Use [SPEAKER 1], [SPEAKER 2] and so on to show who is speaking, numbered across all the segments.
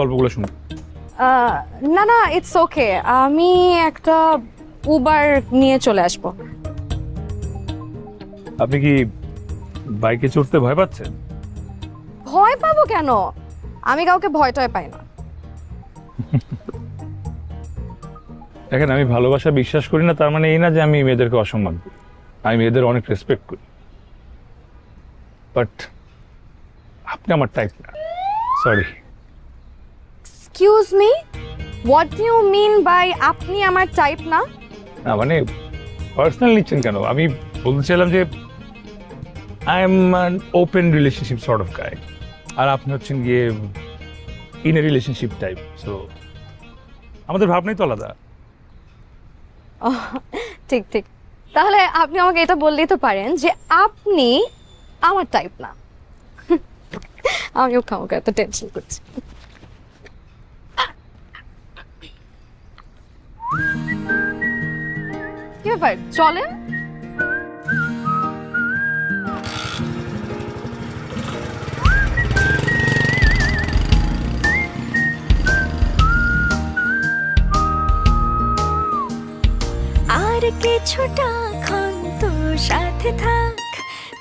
[SPEAKER 1] গল্পগুলো শুনি।
[SPEAKER 2] না না, ইটস ওকে, আমি একটা উবার নিয়ে চলে আসবো।
[SPEAKER 1] আপনি কি বাইকে চড়তে ভয় পাচ্ছেন?
[SPEAKER 2] ভয় পাবো কেন? আমি কাউকে ভয় টয় পাই না।
[SPEAKER 1] দেখেন, আমি ভালোবাসা বিশ্বাস করি না তার মানে এই না যে আমি মেয়েদেরকে অসম্মান করি। আমি মেয়েদের অনেক রেসপেক্ট করি, বাট আপনি আমার টাইপ না। Sorry.
[SPEAKER 2] Excuse me, what do you mean by আপনি আমার টাইপ না?
[SPEAKER 1] না মানে পার্সোনাল নিচ্ছেন কেন? আমি বলতে চাইলাম যে I am an open relationship sort of guy, আর আপনি হচ্ছেন গিয়ে in a relationship type. So আমাদের ভাবনাই তো আলাদা।
[SPEAKER 2] ঠিক ঠিক, তাহলে আপনি আমাকে এটা বললেই তো পারেন যে আপনি আমার টাইপ না। আমিও খামোকা এত টেনশন করছি। কি ব্যাপার, চলেন।
[SPEAKER 3] আর কিছুটা ক্ষণ তোর সাথে থাক,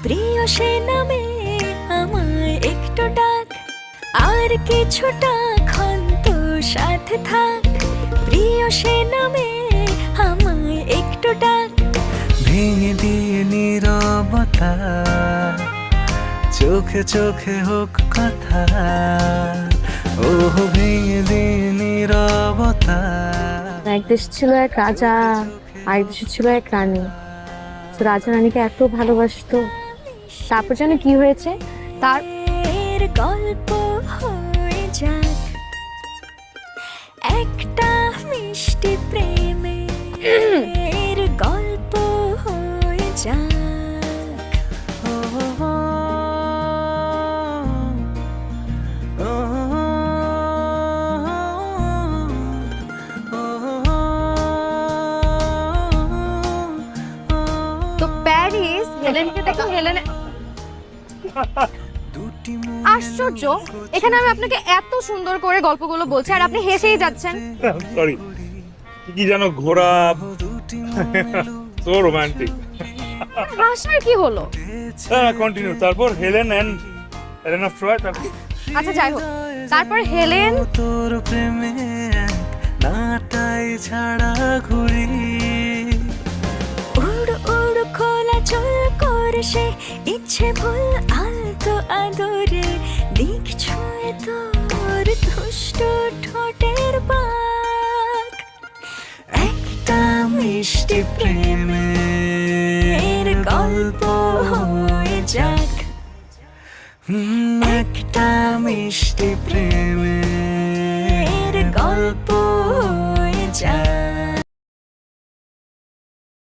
[SPEAKER 3] প্রিয় সে নামে আমায় একটু ডাক। আর কিছুটা ক্ষণ তোর সাথে থাক, প্রিয় সে নামে আমায় একটু ডাক।
[SPEAKER 4] ভেঙে দিয়ে নীরবতা, চোখে চোখে হোক কথা। ও ভেঙে দিয়ে নীরবতা।
[SPEAKER 2] এক দেশ ছিল এক রাজা, আর দেশে ছিল এক রানী। তো রাজা রানীকে এত ভালোবাসতো, তারপর যেন কি হয়েছে তার
[SPEAKER 3] এর গল্প হয়ে যাক একটা মিষ্টি প্রেমের গল্প হয়ে যাক।
[SPEAKER 2] তো প্যারিস হেলেনকে দেখো, হেলেন আশ্চর্য, এখানে আমি আপনাকে এত সুন্দর করে গল্পগুলো বলছি আর আপনি হেসেই যাচ্ছেন।
[SPEAKER 1] সরি, কি জানো, ঘোড়া সো রোমান্টিক।
[SPEAKER 2] হাসার কি হলো?
[SPEAKER 1] কন্টিনিউ। তারপর Helen and Helen of Troy.
[SPEAKER 2] আচ্ছা যাই হোক, তারপর হেলেন
[SPEAKER 4] তোর প্রেমে এক নাটাই ছাড়া ঘুরি।
[SPEAKER 3] উড় উড় খোলা চুল করে সে ইচ্ছে ভুল আলতো আদরে, দিক ছুঁয়ে তোর দুষ্ট ঠোঁটের পাক।
[SPEAKER 4] একটা মিষ্টি প্রেমের গল্প হয়ে যাক। একটা মিষ্টি প্রেমের গল্প হয়ে যাক।